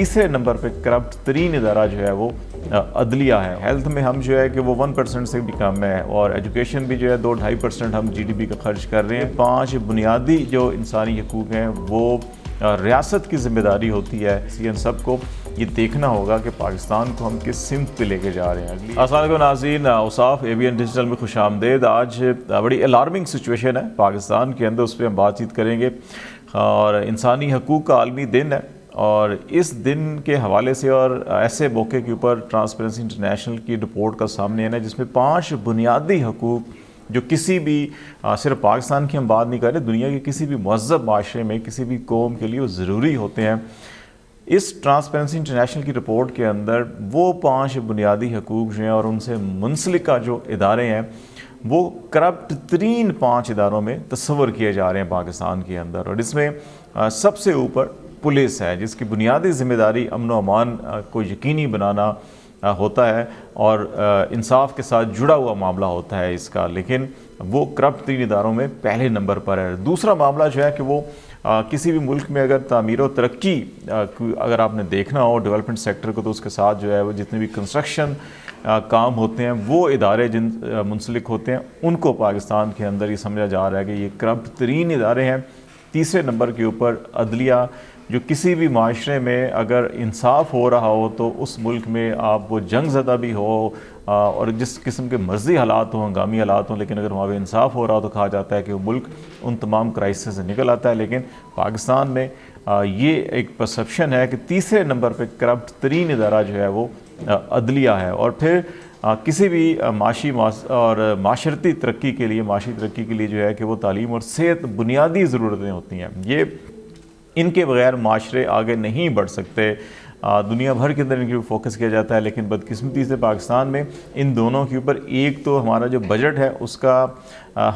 तीसरे नंबर पे करप्ट तरीन इदारा जो है वो अदलिया है। हेल्थ में हम जो है कि वो 1% से भी कम है, और एजुकेशन भी जो है 2-2.5% हम GDP का खर्च कर रहे हैं। 5 बुनियादी जो इंसानी हकूक़ हैं वो रियासत की ज़िम्मेदारी होती है। इन सब को ये देखना होगा कि पाकिस्तान को हम किस सिमत पे लेके जा रहे हैं। अस्सलाम वालेकुम नाज़रीन, औसाफ ABN डिजिटल में खुशामदीद। आज बड़ी अलार्मिंग सिचुएशन है पाकिस्तान के अंदर, उस पर हम बातचीत करेंगे। और इंसानी हकूक़ का आलमी दिन है, और इस दिन के हवाले से और ऐसे मौके के ऊपर ट्रांसपेरेंसी इंटरनेशनल की रिपोर्ट का सामने आना, जिसमें 5 बुनियादी हकूक़ जो किसी भी सिर्फ पाकिस्तान की हम बात नहीं कर रहे, दुनिया के किसी भी महज़ब माशरे में किसी भी कौम के लिए वो ज़रूरी होते हैं। इस ट्रांसपेरेंसी इंटरनेशनल की रिपोर्ट के अंदर वो 5 बुनियादी हकूक़ जो हैं और उनसे मुंसलिका जो इदारे हैं वो करप्ट तरीन 5 इदारों में तस्वर किए जा रहे हैं पाकिस्तान के अंदर। और इसमें सबसे ऊपर पुलिस है, जिसकी बुनियादी ज़िम्मेदारी अमन व अमान को यकीनी बनाना होता है और इंसाफ के साथ जुड़ा हुआ मामला होता है इसका, लेकिन वो करप्ट तरीन इदारों में पहले नंबर पर है। दूसरा मामला जो है कि वो किसी भी मुल्क में अगर तामीर और तरक्की अगर आपने देखना हो डेवलपमेंट सेक्टर को, तो उसके साथ जो है वो जितने भी कंस्ट्रक्शन काम होते हैं वो इदारे जिन मुंसलिक होते हैं उनको पाकिस्तान के अंदर ये समझा जा रहा है कि ये करप्ट तरीन इदारे हैं। तीसरे नंबर के ऊपर अदलिया, जो किसी भी माशरे में अगर इंसाफ हो रहा हो तो उस मुल्क में आप वो जंग ज़दा भी हो और जिस किस्म के मर्जी हालात हों, हंगामी हालात हों, लेकिन अगर वहाँ पर इंसाफ हो रहा हो तो कहा जाता है कि वो मुल्क उन तमाम क्राइसिस से निकल आता है। लेकिन पाकिस्तान में ये एक परसेप्शन है कि तीसरे नंबर पर करप्ट तरीन इदारा जो है वो अदलिया है। और फिर किसी भी माशी और माशरती तरक्की के लिए, माशी तरक्की के लिए जो है कि वो तालीम और सेहत बुनियादी ज़रूरतें होती हैं। ये इनके बगैर माशरे आगे नहीं बढ़ सकते। दुनिया भर के अंदर इनके ऊपर फोकस किया जाता है, लेकिन बदकिस्मती से पाकिस्तान में इन दोनों के ऊपर एक तो हमारा जो बजट है उसका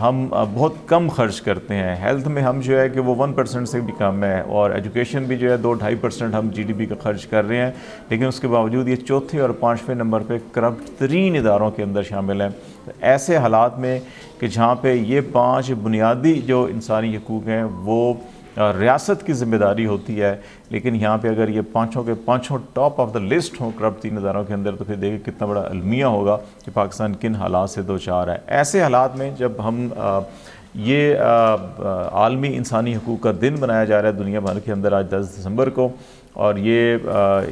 हम बहुत कम खर्च करते हैं। हेल्थ में हम जो है कि वो 1% से भी कम है, और एजुकेशन भी जो है 2-2.5% हम GDP का खर्च कर रहे हैं, लेकिन उसके बावजूद ये चौथे और 5वें नंबर पर करप्ट तरीन इदारों के अंदर शामिल हैं। ऐसे हालात में कि जहाँ पर ये 5 बुनियादी जो इंसानी हकूक़ हैं वो रियासत की ज़िम्मेदारी होती है, लेकिन यहाँ पे अगर ये पाँचों के पाँचों टॉप ऑफ द लिस्ट हों करप्ट तीन इदारों के अंदर, तो फिर देखिए कितना बड़ा अलमिया होगा कि पाकिस्तान किन हालात से दो चार है। ऐसे हालात में जब हम ये आलमी इंसानी हकूक़ का दिन मनाया जा रहा है दुनिया भर के अंदर आज 10 दिसंबर को, और ये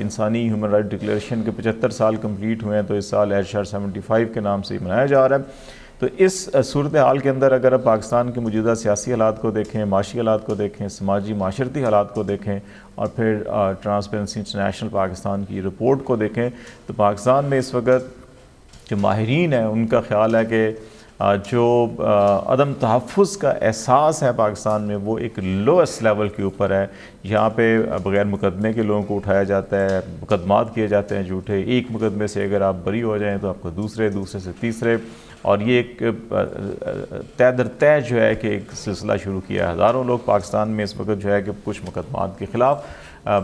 इंसानी ह्यूमन राइट डिक्लेरेशन के 75 साल कम्प्लीट हुए हैं, तो इस साल HR 75 के नाम से मनाया जा रहा है। तो इस सूरत हाल के अंदर अगर आप पाकिस्तान के मौजूदा सियासी हालात को देखें, माशी हालात को देखें, समाजी माशरती हालात को देखें, और फिर ट्रांसपेरेंसी इंटरनेशनल पाकिस्तान की रिपोर्ट को देखें, तो पाकिस्तान में इस वक्त जो माहिरीन हैं उनका ख्याल है कि जो अदम तहफ़्फ़ुज़ का एहसास है पाकिस्तान में वो एक लोएस्ट लेवल के ऊपर है। यहाँ पे बग़ैर मुकदमे के लोगों को उठाया जाता है, मुकदमात किए जाते हैं झूठे। एक मुकदमे से अगर आप बरी हो जाएँ तो आपको दूसरे से तीसरे, और ये एक तय दर तय जो है कि एक सिलसिला शुरू किया है। हज़ारों लोग पाकिस्तान में इस वक्त जो है कि कुछ मुकदमात के ख़िलाफ़,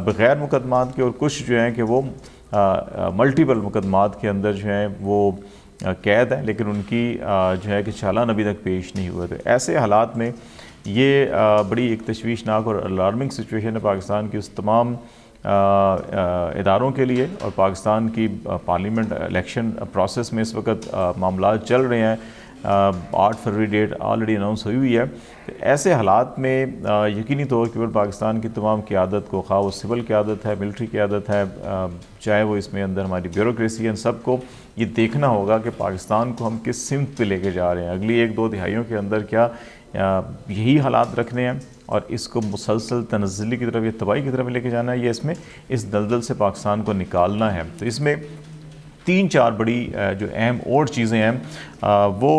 बग़ैर मुकदमात के, और कुछ जो हैं कि वो मल्टीपल मुकदमात के अंदर जो हैं वो कैद है, लेकिन उनकी जो है कि चालान अभी तक पेश नहीं हुए। तो ऐसे हालात में ये बड़ी एक तशवीशनाक और अलार्मिंग सिचुएशन है पाकिस्तान की उस तमाम इदारों के लिए। और पाकिस्तान की पार्लियामेंट इलेक्शन प्रोसेस में इस वक्त मामला चल रहे हैं। 8 फरवरी डेट ऑलरेडी अनाउंस हुई है। तो ऐसे हालात में यकीनी तौर के ऊपर पाकिस्तान की तमाम क़यादत को, खा वो सिविल क़यादत है, मिलिट्री क़यादत है, चाहे वो इसमें अंदर हमारी ब्यूरोक्रेसी है, सबको ये देखना होगा कि पाकिस्तान को हम किस सिमत पे लेके जा रहे हैं। अगली 1-2 दिहाइयों के अंदर क्या यही हालात रखने हैं और इसको मुसलसल तनज़्ज़ुली की तरफ या तबाही की तरफ लेके जाना है, या इसमें इस दलदल से पाकिस्तान को निकालना है। तो इसमें 3-4 बड़ी जो अहम और चीज़ें हैं वो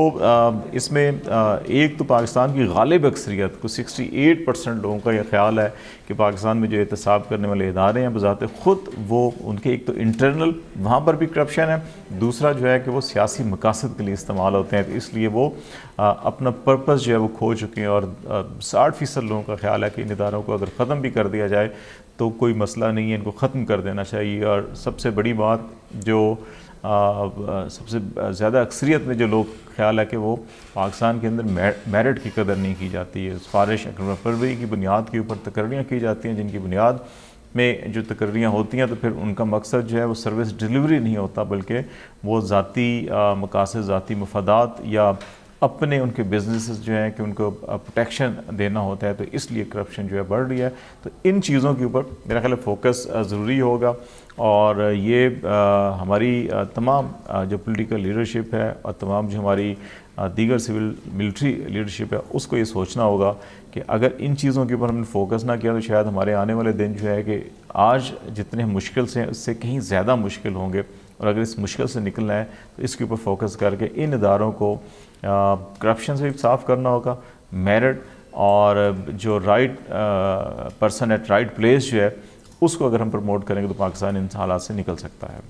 इसमें एक तो पाकिस्तान की गालिब अक्सरियत को 68% लोगों का ये ख्याल है कि पाकिस्तान में जो एहतसाब करने वाले इदारे हैं बज़ाते ख़ुद वो उनके एक तो इंटरनल वहाँ पर भी करप्शन है, दूसरा जो है कि वो सियासी मकासद के लिए इस्तेमाल होते हैं। तो इसलिए वो अपना पर्पस जो है वो खो चुके हैं। और 60% लोगों का ख्याल है कि इन इदारों को अगर ख़त्म भी कर दिया जाए तो कोई मसला नहीं है, इनको ख़त्म कर देना चाहिए। और सबसे बड़ी बात जो सबसे ज़्यादा अक्सरियत में जो लोग ख्याल है कि वो पाकिस्तान के अंदर मेरिट की कदर नहीं की जाती है। सिफारिश अकरम फरवरी की बुनियाद के ऊपर तकर्रियाँ की जाती हैं जिनकी बुनियाद में जो तकर्रियाँ होती हैं तो फिर उनका मकसद जो है वो सर्विस डिलीवरी नहीं होता, बल्कि वो ज़ाती मकासद, ज़ाती मफादात या अपने उनके बिजनेसेस जो हैं कि उनको प्रोटेक्शन देना होता है, तो इसलिए करप्शन जो है बढ़ रही है। तो इन चीज़ों के ऊपर मेरा ख्याल है फोकस ज़रूरी होगा और ये हमारी तमाम जो पॉलिटिकल लीडरशिप है और तमाम जो हमारी दीगर सिविल मिलिट्री लीडरशिप है उसको ये सोचना होगा कि अगर इन चीज़ों के ऊपर हमने फोकस ना किया तो शायद हमारे आने वाले दिन जो है कि आज जितने मुश्किल से हैं उससे कहीं ज़्यादा मुश्किल होंगे, और अगर इस मुश्किल से निकलना है तो इसके ऊपर फोकस करके इन इदारों को करप्शन से भी साफ़ करना होगा। मेरिट और जो right person at right place जो है उसको अगर हम प्रमोट करेंगे तो पाकिस्तान इन हालात से निकल सकता है।